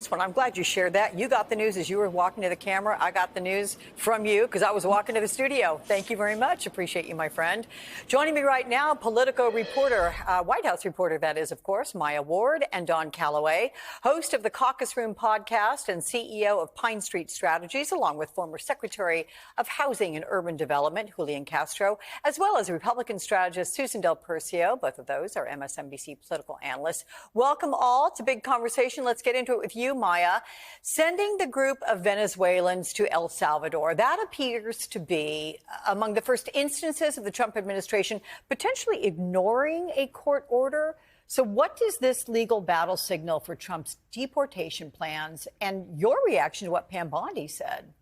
Well, I'm glad you shared that. You got the news as you were walking to the camera. I got the news from you because I was walking to the studio. Thank you very much. Appreciate you, my friend. Joining me right now, Politico reporter, White House reporter, that is, of course, Maya Ward, and Don Calloway, host of the Caucus Room podcast and CEO of Pine Street Strategies, along with former Secretary of Housing and Urban Development, Julian Castro, as well as Republican strategist Susan Del Percio. Both of those are MSNBC political analysts. Welcome all to Big Conversation. Let's get into it with you, Maya. Sending the group of Venezuelans to El Salvador, that appears to be among the first instances of the Trump administration potentially ignoring a court order. So what does this legal battle signal for Trump's deportation plans, and your reaction to what Pam Bondi said?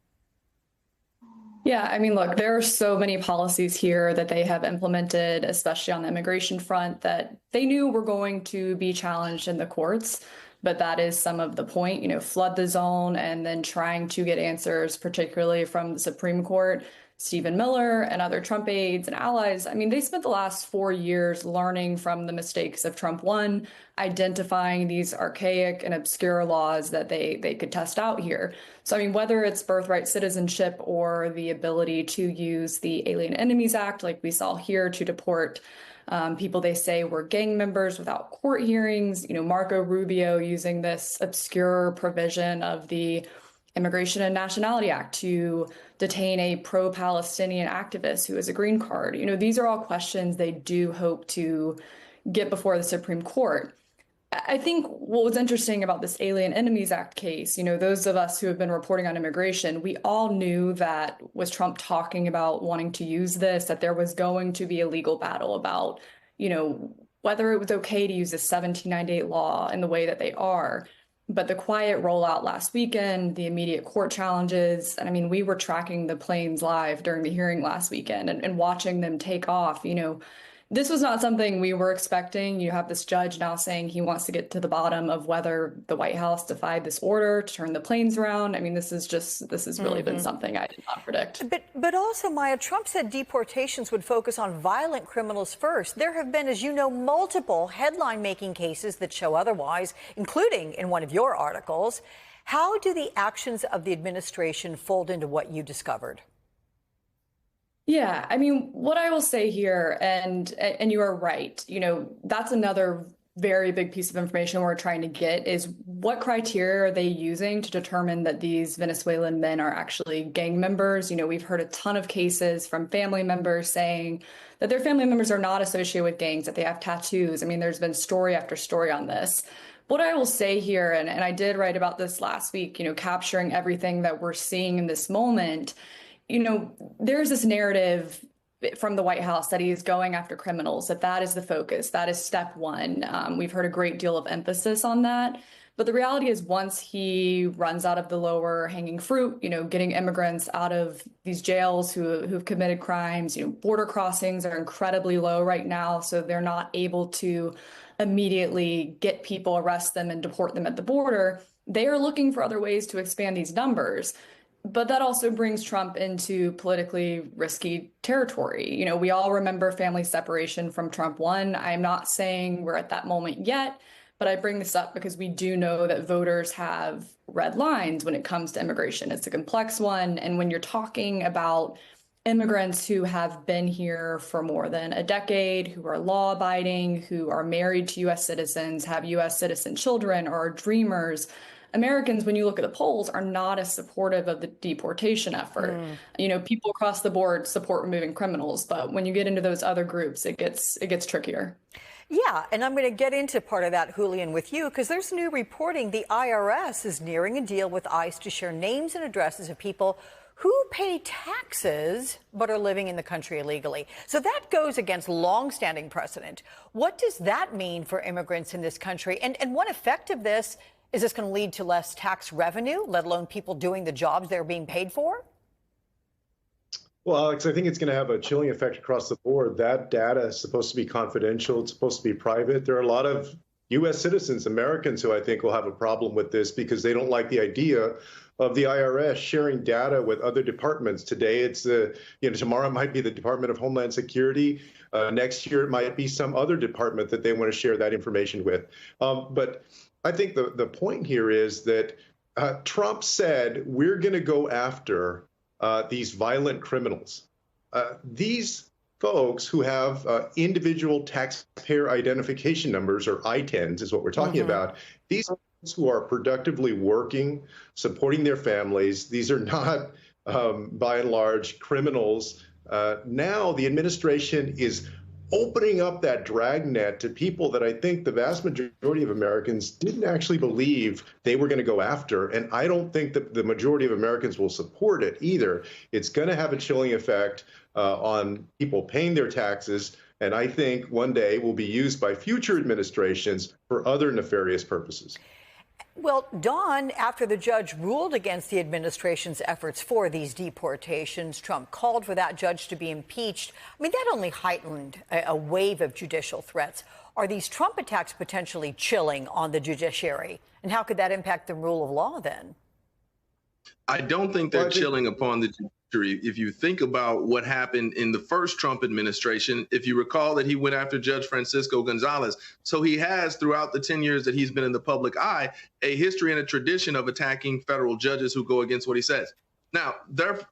Yeah, I mean, look, there are so many policies here that they have implemented, especially on the immigration front, that they knew were going to be challenged in the courts. But that is some of the point, flood the zone and then trying to get answers, particularly from the Supreme Court. Stephen Miller and other Trump aides and allies, I mean, they spent the last 4 years learning from the mistakes of Trump 1, identifying these archaic and obscure laws that they could test out here. So, I mean, whether it's birthright citizenship or the ability to use the Alien Enemies Act, like we saw here, to deport people they say were gang members without court hearings, Marco Rubio using this obscure provision of the Immigration and Nationality Act to detain a pro-Palestinian activist who has a green card. These are all questions they do hope to get before the Supreme Court. I think what was interesting about this Alien Enemies Act case, those of us who have been reporting on immigration, we all knew that was Trump talking about wanting to use this, that there was going to be a legal battle about, whether it was okay to use the 1798 law in the way that they are. But the quiet rollout last weekend, the immediate court challenges, and I mean, we were tracking the planes live during the hearing last weekend and watching them take off, this was not something we were expecting. You have this judge now saying he wants to get to the bottom of whether the White House defied this order to turn the planes around. I mean, this has really been something I did not predict. But also, Maya, Trump said deportations would focus on violent criminals first. There have been, as you know, multiple headline-making cases that show otherwise, including in one of your articles. How do the actions of the administration fold into what you discovered? Yeah, I mean, what I will say here, and you are right, that's another very big piece of information we're trying to get is what criteria are they using to determine that these Venezuelan men are actually gang members? We've heard a ton of cases from family members saying that their family members are not associated with gangs, that they have tattoos. I mean, there's been story after story on this. What I will say here, and I did write about this last week, capturing everything that we're seeing in this moment, there's this narrative from the White House that he is going after criminals, that is the focus. That is step one. We've heard a great deal of emphasis on that. But the reality is once he runs out of the lower hanging fruit, getting immigrants out of these jails who've committed crimes, border crossings are incredibly low right now. So they're not able to immediately get people, arrest them, and deport them at the border. They are looking for other ways to expand these numbers. But that also brings Trump into politically risky territory. We all remember family separation from Trump 1. I'm not saying we're at that moment yet, but I bring this up because we do know that voters have red lines when it comes to immigration. It's a complex one. And when you're talking about immigrants who have been here for more than a decade, who are law-abiding, who are married to U.S. citizens, have U.S. citizen children, or are dreamers, Americans, when you look at the polls, are not as supportive of the deportation effort. People across the board support removing criminals, but when you get into those other groups, it gets trickier. Yeah, and I'm going to get into part of that, Julian, with you, because there's new reporting. The IRS is nearing a deal with ICE to share names and addresses of people who pay taxes but are living in the country illegally. So that goes against longstanding precedent. What does that mean for immigrants in this country? And one effect of this, is this going to lead to less tax revenue, let alone people doing the jobs they're being paid for? Well, Alex, I think it's going to have a chilling effect across the board. That data is supposed to be confidential. It's supposed to be private. There are a lot of, U.S. citizens, Americans, who I think will have a problem with this because they don't like the idea of the IRS sharing data with other departments. Today, it's tomorrow it might be the Department of Homeland Security. Next year, it might be some other department that they want to share that information with. But I think the point here is that Trump said we're going to go after these violent criminals. These folks who have individual taxpayer identification numbers, or ITINs is what we're talking about, these folks who are productively working, supporting their families, these are not, by and large, criminals. Now the administration is opening up that dragnet to people that I think the vast majority of Americans didn't actually believe they were going to go after. And I don't think that the majority of Americans will support it either. It's going to have a chilling effect on people paying their taxes. And I think one day will be used by future administrations for other nefarious purposes. Well, Dawn, after the judge ruled against the administration's efforts for these deportations, Trump called for that judge to be impeached. I mean, that only heightened a wave of judicial threats. Are these Trump attacks potentially chilling on the judiciary? And how could that impact the rule of law then? I don't think they're chilling upon the judiciary. If you think about what happened in the first Trump administration, if you recall that he went after Judge Francisco Gonzalez. So he has, throughout the 10 years that he's been in the public eye, a history and a tradition of attacking federal judges who go against what he says. Now,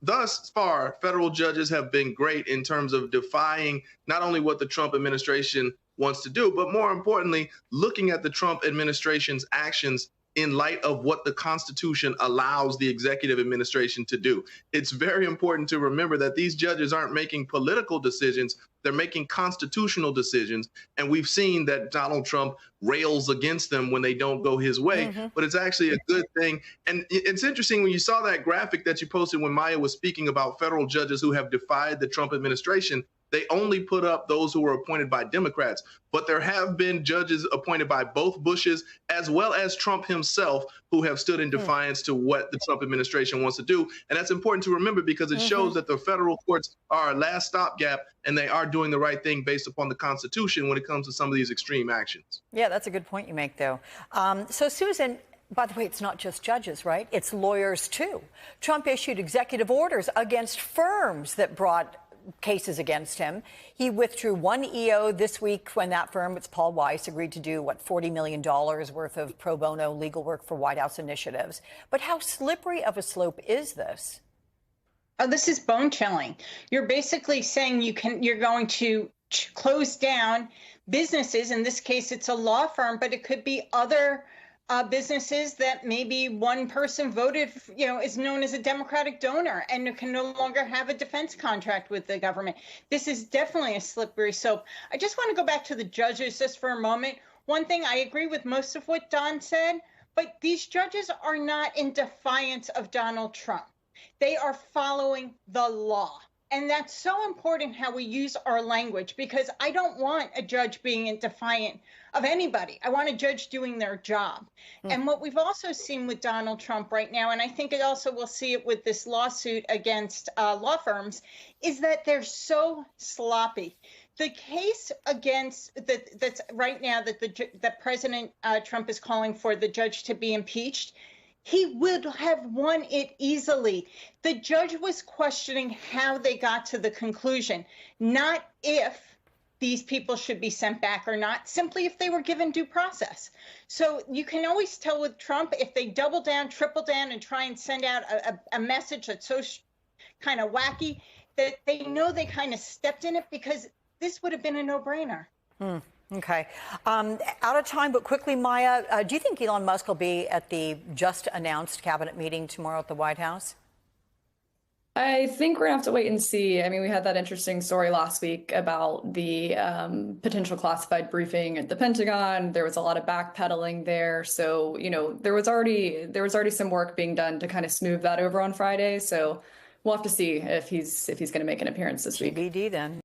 thus far, federal judges have been great in terms of defying not only what the Trump administration wants to do, but more importantly, looking at the Trump administration's actions in light of what the Constitution allows the executive administration to do. It's very important to remember that these judges aren't making political decisions, they're making constitutional decisions. And we've seen that Donald Trump rails against them when they don't go his way, but it's actually a good thing. And it's interesting when you saw that graphic that you posted when Maya was speaking about federal judges who have defied the Trump administration. They only put up those who were appointed by Democrats, but there have been judges appointed by both Bushes as well as Trump himself who have stood in defiance to what the Trump administration wants to do. And that's important to remember because it shows that the federal courts are our last stopgap and they are doing the right thing based upon the Constitution when it comes to some of these extreme actions. Yeah, that's a good point you make, though. So, Susan, by the way, it's not just judges, right? It's lawyers, too. Trump issued executive orders against firms that brought cases against him. He withdrew one EO this week when that firm, it's Paul Weiss, agreed to do, $40 million worth of pro bono legal work for White House initiatives. But how slippery of a slope is this? Oh, this is bone chilling. You're basically saying you're going to close down businesses. In this case, it's a law firm, but it could be other businesses that maybe one person voted, is known as a Democratic donor and can no longer have a defense contract with the government. This is definitely a slippery slope. I just want to go back to the judges just for a moment. One thing, I agree with most of what Don said, but these judges are not in defiance of Donald Trump. They are following the law. And that's so important how we use our language, because I don't want a judge being in defiant of anybody. I want a judge doing their job. And what we've also seen with Donald Trump right now, and I think it also will see it with this lawsuit against law firms, is that they're so sloppy. The case against that's right now that President Trump is calling for the judge to be impeached, he would have won it easily. The judge was questioning how they got to the conclusion, not if these people should be sent back or not, simply if they were given due process. So you can always tell with Trump, if they double down, triple down, and try and send out a message that's so kind of wacky, that they know they kind of stepped in it, because this would have been a no-brainer. Okay. Out of time, but quickly, Maya, do you think Elon Musk will be at the just announced cabinet meeting tomorrow at the White House? I think we're gonna have to wait and see. I mean, we had that interesting story last week about the potential classified briefing at the Pentagon. There was a lot of backpedaling there. So, there was already some work being done to kind of smooth that over on Friday. So we'll have to see if he's going to make an appearance this week. TBD then.